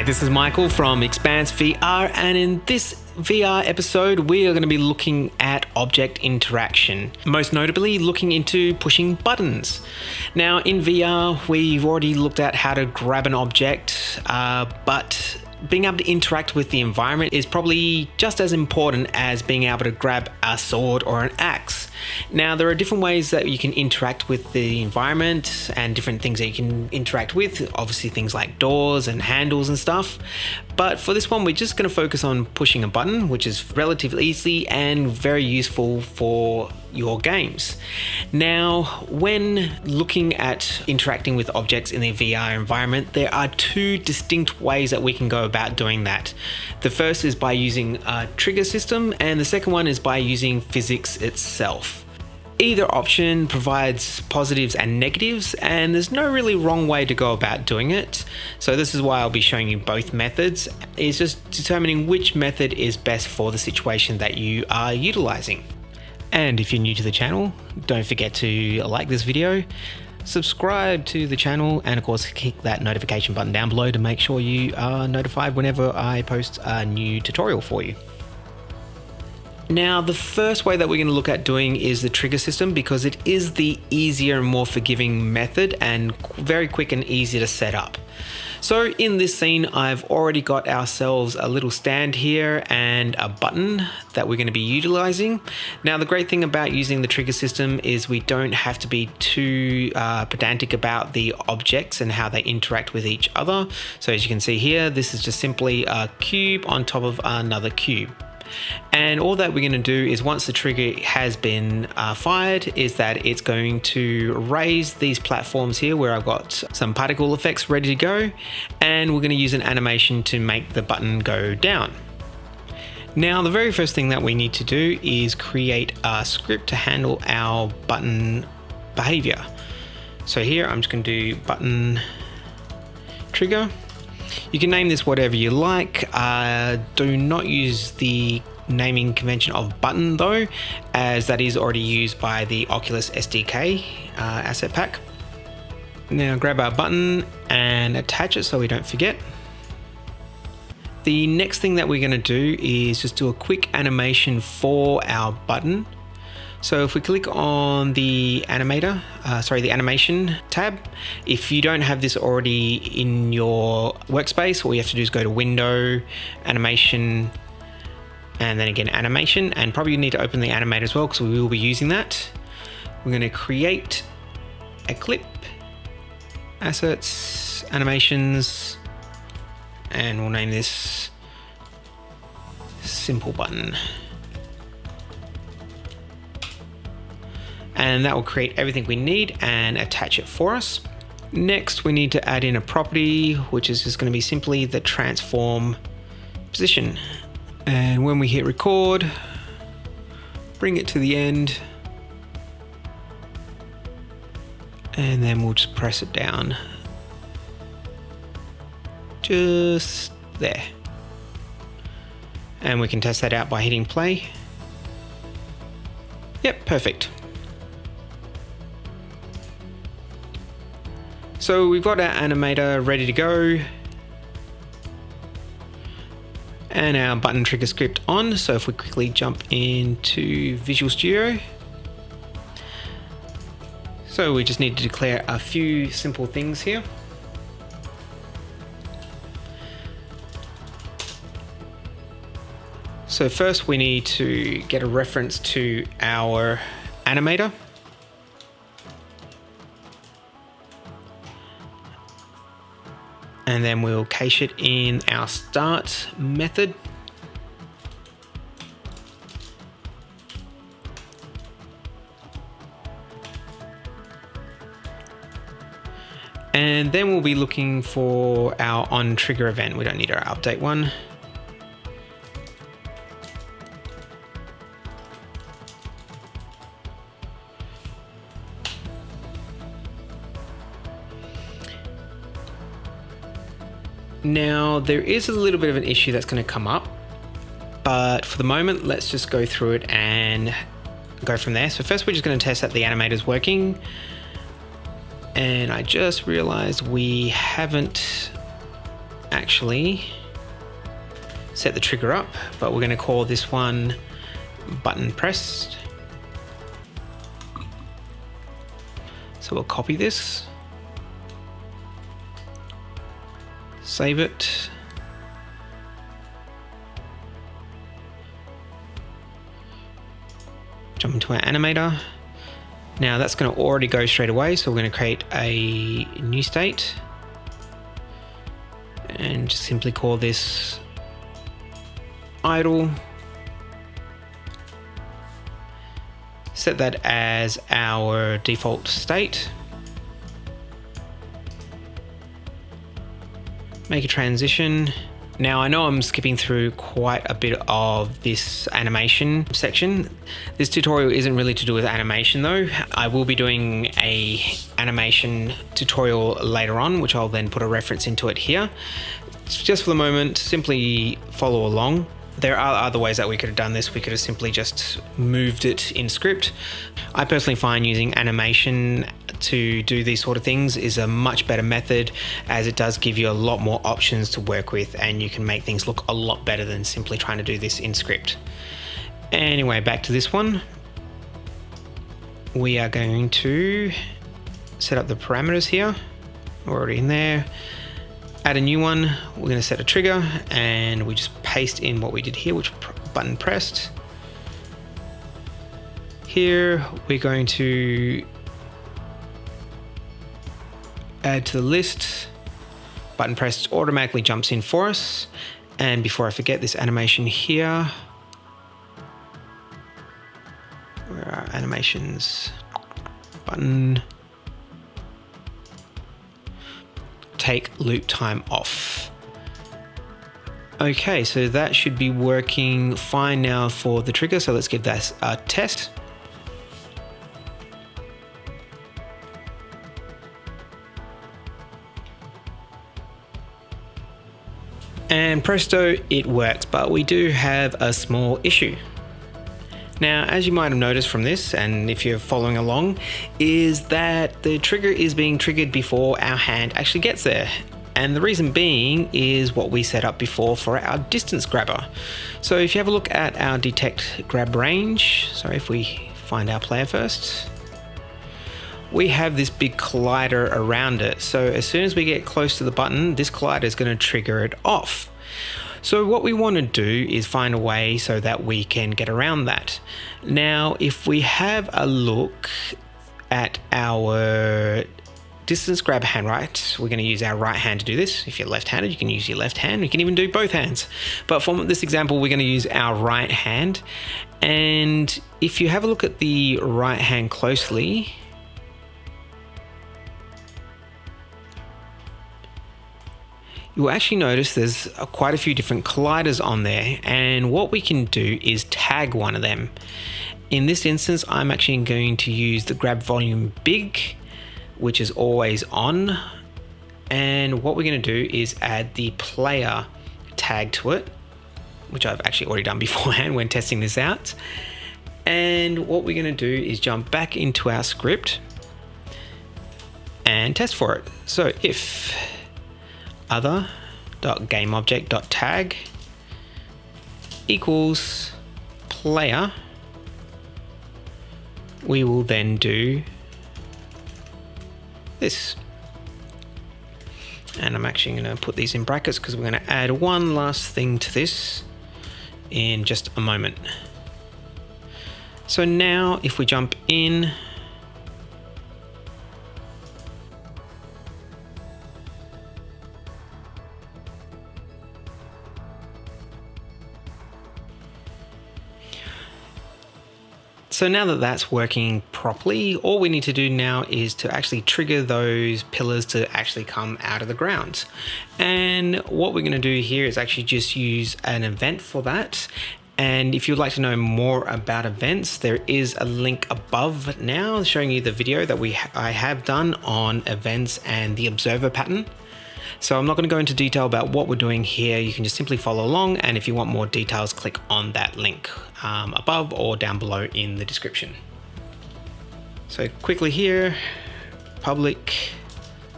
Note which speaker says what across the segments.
Speaker 1: this is Michael from Expanse VR, and in this VR episode we are going to be looking at object interaction, most notably looking into pushing buttons. Now in VR we've already looked at how to grab an object, but being able to interact with the environment is probably just as important as being able to grab a sword or an axe. Now there are different ways that you can interact with the environment and different things that you can interact with, obviously things like doors and handles and stuff, but for this one we're just going to focus on pushing a button, which is relatively easy and very useful for your games. Now when looking at interacting with objects in the VR environment, there are two distinct ways that we can go about doing that. The first is by using a trigger system, and the second one is by using physics itself. Either option provides positives and negatives, and there's no really wrong way to go about doing it. So this is why I'll be showing you both methods. It's just determining which method is best for the situation that you are utilizing. And if you're new to the channel, don't forget to like this video, subscribe to the channel, and of course click that notification button down below to make sure you are notified whenever I post a new tutorial for you. Now the first way that we're going to look at doing is the trigger system, because it is the easier and more forgiving method and very quick and easy to set up. So in this scene I've already got ourselves a little stand here and a button that we're going to be utilizing. Now the great thing about using the trigger system is we don't have to be too pedantic about the objects and how they interact with each other. So as you can see here, this is just simply a cube on top of another cube. And all that we're going to do is, once the trigger has been fired, is that it's going to raise these platforms here where I've got some particle effects ready to go, and we're going to use an animation to make the button go down. Now the very first thing that we need to do is create a script to handle our button behavior. So here I'm just going to do button trigger. You can name this whatever you like. Do not use the naming convention of button though, as that is already used by the Oculus SDK asset pack. Now grab our button and attach it so we don't forget. The next thing that we're going to do is just do a quick animation for our button. So if we click on the the animation tab, if you don't have this already in your workspace, all you have to do is go to Window, Animation, and then again Animation, and probably need to open the animator as well because we will be using that. We're going to create a clip, Assets, Animations, and we'll name this Simple Button. And that will create everything we need and attach it for us. Next, we need to add in a property, which is just going to be simply the transform position. And when we hit record, bring it to the end, and then we'll just press it down. Just there. And we can test that out by hitting play. Yep, perfect. So we've got our animator ready to go and our button trigger script on. So if we quickly jump into Visual Studio, so we just need to declare a few simple things here. So first we need to get a reference to our animator. And then we'll cache it in our start method. And then we'll be looking for our on trigger event. We don't need our update one. Now there is a little bit of an issue that's going to come up, but for the moment let's just go through it and go from there. So first we're just going to test that the animator is working, and I just realized we haven't actually set the trigger up, but we're going to call this one button pressed. So we'll copy this, save it, jump into our animator. Now that's going to already go straight away, so we're going to create a new state and just simply call this idle. Set that as our default state. Make a transition. Now I know I'm skipping through quite a bit of this animation section. This tutorial isn't really to do with animation though. I will be doing a animation tutorial later on, which I'll then put a reference into it here. Just for the moment, simply follow along. There are other ways that we could have done this. We could have simply just moved it in script. I personally find using animation to do these sort of things is a much better method, as it does give you a lot more options to work with and you can make things look a lot better than simply trying to do this in script. Anyway, back to this one. We are going to set up the parameters here. We're already in there. Add a new one. We're going to set a trigger and we just paste in what we did here, which button pressed. Here we're going to add to the list. Button pressed automatically jumps in for us. And before I forget, this animation here, where are animations? Button. Take loop time off. Okay, so that should be working fine now for the trigger. So let's give that a test. And presto, it works, but we do have a small issue. Now, as you might have noticed from this, and if you're following along, is that the trigger is being triggered before our hand actually gets there. And the reason being is what we set up before for our distance grabber. So if you have a look at our detect grab range, sorry, if we find our player first, we have this big collider around it. So as soon as we get close to the button, this collider is going to trigger it off. So what we want to do is find a way so that we can get around that. Now, if we have a look at our distance grab hand, right, we're going to use our right hand to do this. If you're left-handed, you can use your left hand. You can even do both hands. But for this example, we're going to use our right hand. And if you have a look at the right hand closely, you'll actually notice there's quite a few different colliders on there, and what we can do is tag one of them. In this instance, I'm actually going to use the grab volume big, which is always on, and what we're going to do is add the player tag to it, which I've actually already done beforehand when testing this out. And what we're going to do is jump back into our script and test for it. So if other.gameObject.tag equals player, we will then do this. And I'm actually going to put these in brackets because we're going to add one last thing to this in just a moment. So now if we jump in, so now that that's working properly, all we need to do now is to actually trigger those pillars to actually come out of the ground. And what we're going to do here is actually just use an event for that. And if you'd like to know more about events, there is a link above now showing you the video that I have done on events and the observer pattern. So I'm not going to go into detail about what we're doing here. You can just simply follow along, and if you want more details, click on that link above or down below in the description. So quickly here, public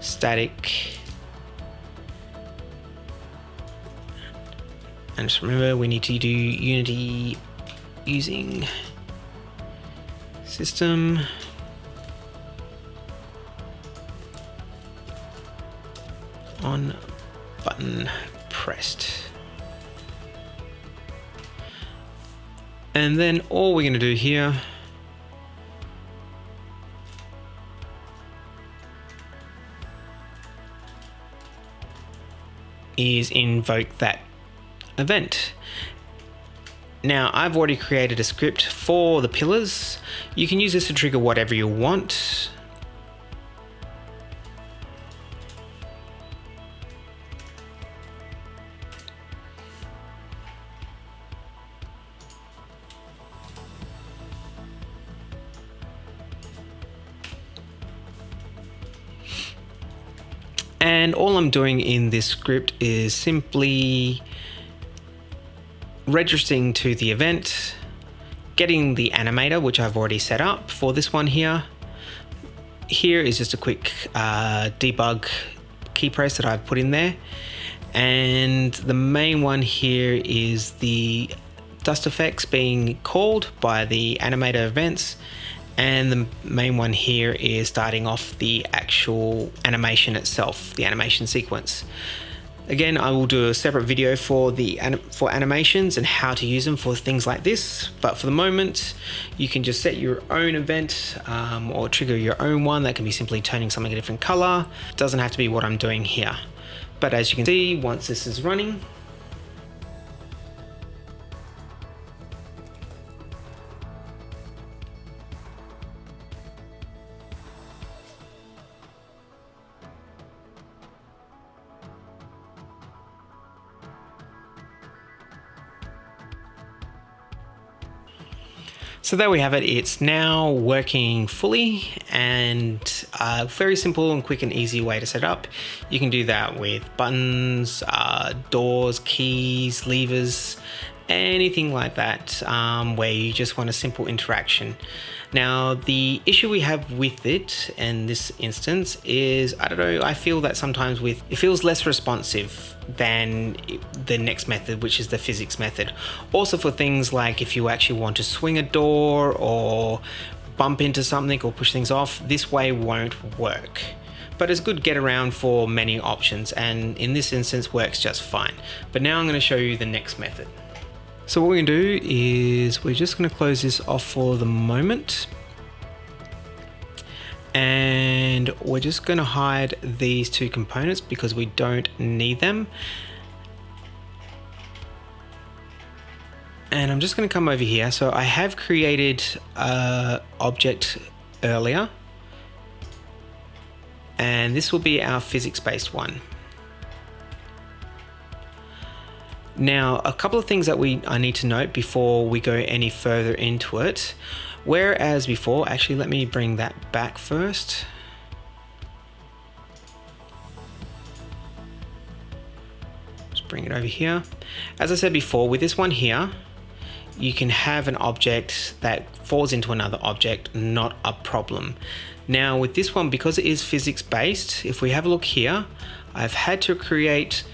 Speaker 1: static And just remember, we need to do Unity using system. On button pressed. And then all we're going to do here is invoke that event. Now I've already created a script for the pillars. You can use this to trigger whatever you want. And all I'm doing in this script is simply registering to the event, getting the animator, which I've already set up for this one here. Here is just a quick debug key press that I've put in there. And the main one here is the dust effects being called by the animator events. And the main one here is starting off the actual animation itself, the animation sequence. Again, I will do a separate video for animations and how to use them for things like this. But for the moment, you can just set your own event or trigger your own one. That can be simply turning something a different color. It doesn't have to be what I'm doing here. But as you can see, once this is running, so there we have it. It's now working fully, and a very simple and quick and easy way to set up. You can do that with buttons, doors, keys, levers, anything like that, where you just want a simple interaction. Now, the issue we have with it in this instance is, I don't know, I feel that sometimes it feels less responsive than the next method, which is the physics method. Also for things like if you actually want to swing a door or bump into something or push things off, this way won't work. But it's good get around for many options, and in this instance works just fine. But now I'm going to show you the next method. So what we're going to do is we're just going to close this off for the moment. And we're just going to hide these two components because we don't need them. And I'm just going to come over here. So I have created an object earlier. And this will be our physics-based one. Now, a couple of things that I need to note before we go any further into it. Whereas before, actually, let me bring that back first. Just bring it over here. As I said before, with this one here, you can have an object that falls into another object, not a problem. Now with this one, because it is physics-based, if we have a look here, I've had to create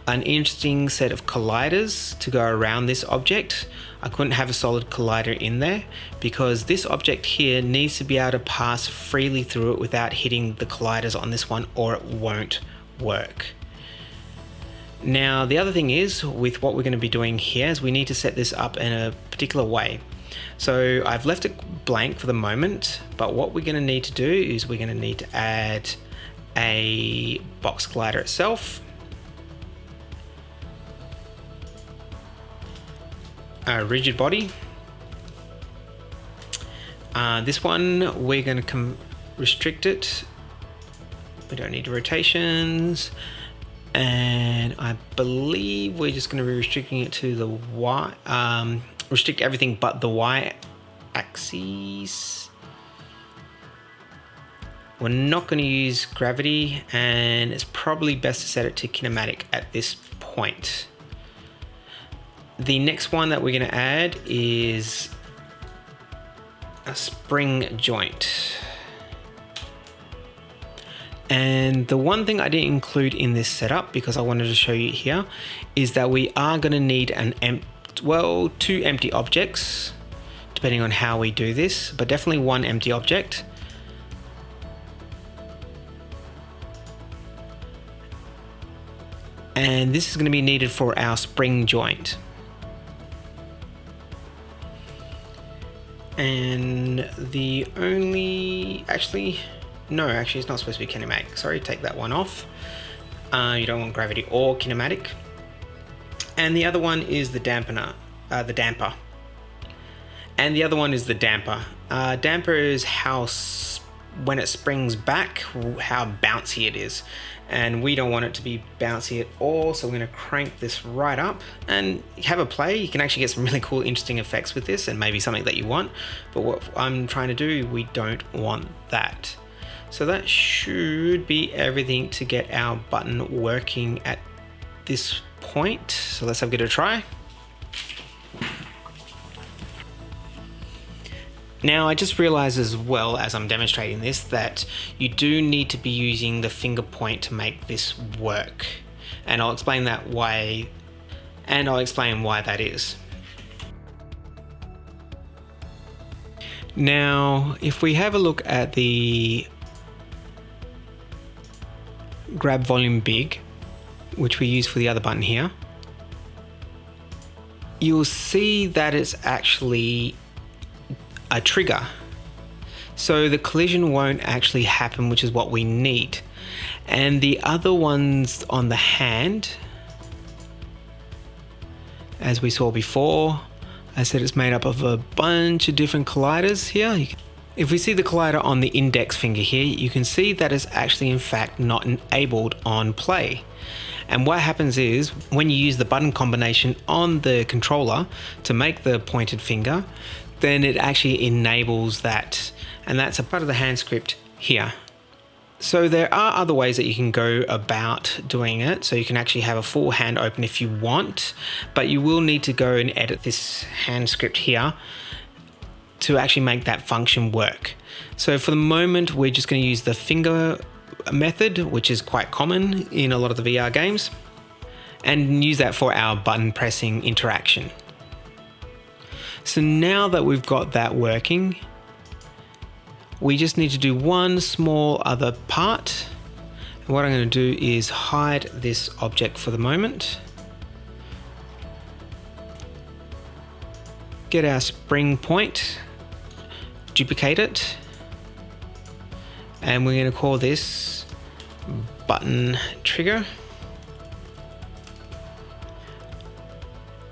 Speaker 1: an interesting set of colliders to go around this object. I couldn't have a solid collider in there because this object here needs to be able to pass freely through it without hitting the colliders on this one, or it won't work. Now the other thing is, with what we're going to be doing here, is we need to set this up in a particular way. So I've left it blank for the moment, but what we're going to need to do is we're going to need to add a box collider itself, a rigid body. This one we're going to restrict it. We don't need rotations, and I believe we're just going to be restricting it to the Y. Restrict everything but the Y axis. We're not going to use gravity, and it's probably best to set it to kinematic at this point. The next one that we're going to add is a spring joint. And the one thing I didn't include in this setup, because I wanted to show you here, is that we are going to need two empty objects, depending on how we do this, but definitely one empty object. And this is going to be needed for our spring joint. And the only, actually it's not supposed to be kinematic. Sorry, take that one off. You don't want gravity or kinematic. And the other one is the damper. And the other one is the damper. Damper is how, when it springs back, how bouncy it is. And we don't want it to be bouncy at all, so we're going to crank this right up and have a play. You can actually get some really cool, interesting effects with this, and maybe something that you want. But what I'm trying to do, we don't want that. So that should be everything to get our button working at this point. So let's give it a try. Now, I just realized as well as I'm demonstrating this that you do need to be using the finger point to make this work. And I'll explain why that is. Now, if we have a look at the grab volume big, which we use for the other button here, you'll see that it's actually a trigger. So the collision won't actually happen, which is what we need. And the other ones on the hand, as we saw before, I said it's made up of a bunch of different colliders here. If we see the collider on the index finger here, you can see that it's actually in fact not enabled on play. And what happens is when you use the button combination on the controller to make the pointed finger, then it actually enables that. And that's a part of the hand script here. So there are other ways that you can go about doing it. So you can actually have a full hand open if you want, but you will need to go and edit this hand script here to actually make that function work. So for the moment, we're just going to use the finger method, which is quite common in a lot of the VR games, and use that for our button pressing interaction. So now that we've got that working, we just need to do one small other part. And what I'm going to do is hide this object for the moment. Get our spring point, duplicate it, and we're going to call this button trigger.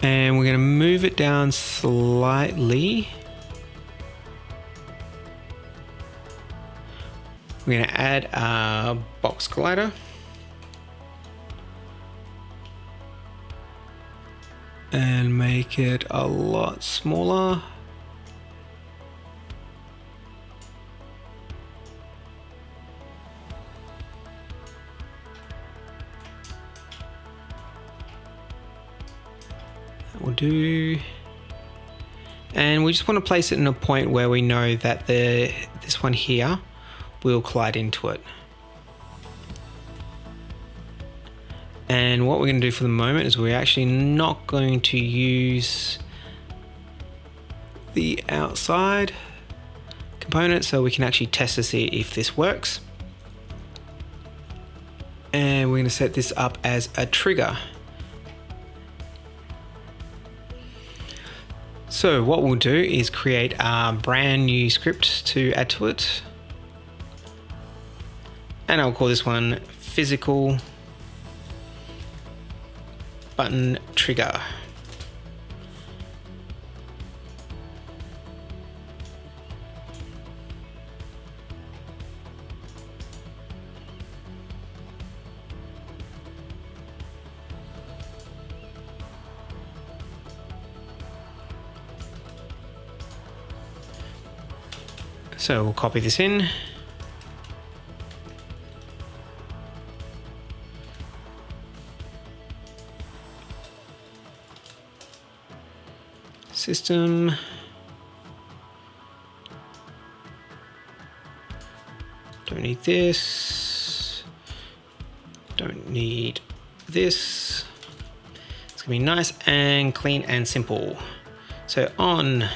Speaker 1: And we're going to move it down slightly. We're going to add a box collider. And make it a lot smaller. Will do. And we just want to place it in a point where we know that this one here will collide into it. And what we're going to do for the moment is we're actually not going to use the outside component, so we can actually test to see if this works. And we're going to set this up as a trigger. So what we'll do is create a brand new script to add to it. And I'll call this one physical button trigger. So we'll copy this in. System. Don't need this. Don't need this. It's gonna be nice and clean and simple. So on,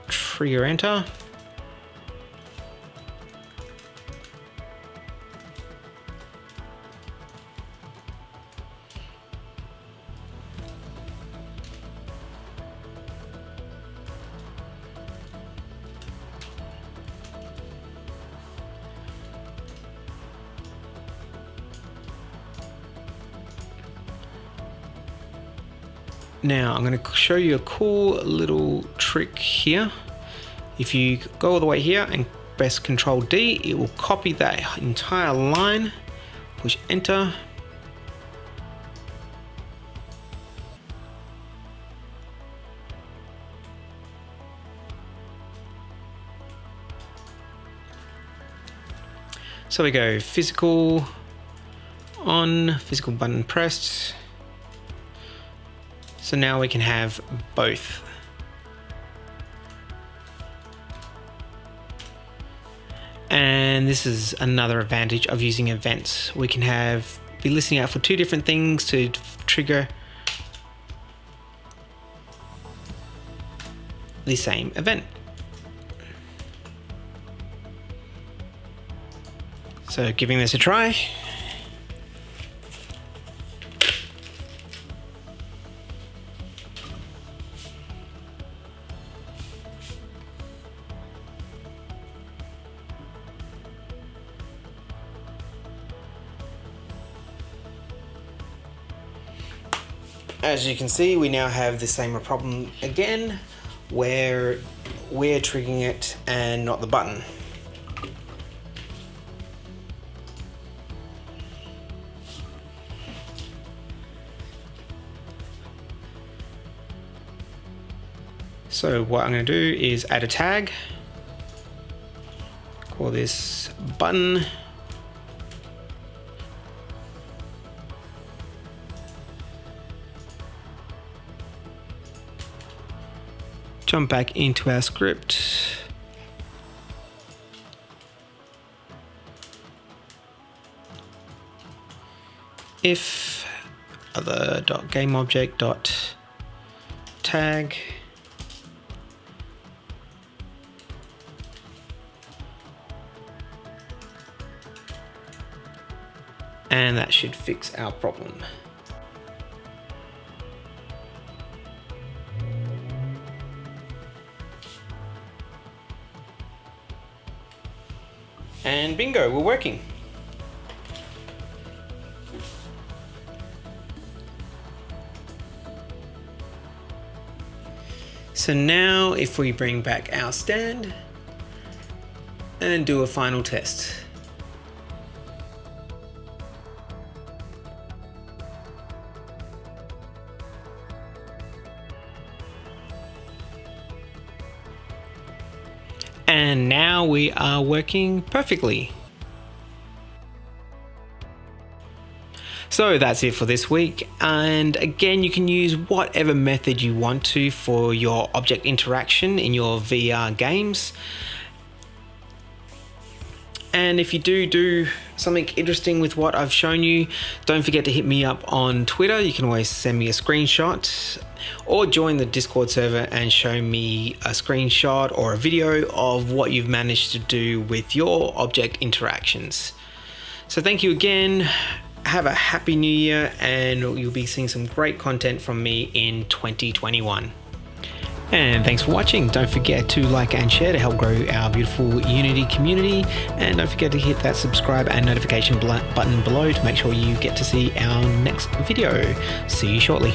Speaker 1: trigger enter. Now I'm going to show you a cool little trick here. If you go all the way here and press Control D, it will copy that entire line, push enter. So we go physical on, physical button pressed. So now we can have both. And this is another advantage of using events. We can be listening out for two different things to trigger the same event. So giving this a try. As you can see, we now have the same problem again, where we're triggering it and not the button. So what I'm going to do is add a tag, call this button. Jump back into our script. If other.gameObject.tag. And that should fix our problem. And bingo, we're working. So now if we bring back our stand and do a final test. And now we are working perfectly. So that's it for this week. And again, you can use whatever method you want to for your object interaction in your VR games. And if you do something interesting with what I've shown you, don't forget to hit me up on Twitter. You can always send me a screenshot or join the Discord server and show me a screenshot or a video of what you've managed to do with your object interactions. So thank you again. Have a happy new year, and you'll be seeing some great content from me in 2021. And thanks for watching. Don't forget to like and share to help grow our beautiful Unity community. And don't forget to hit that subscribe and notification button below to make sure you get to see our next video. See you shortly.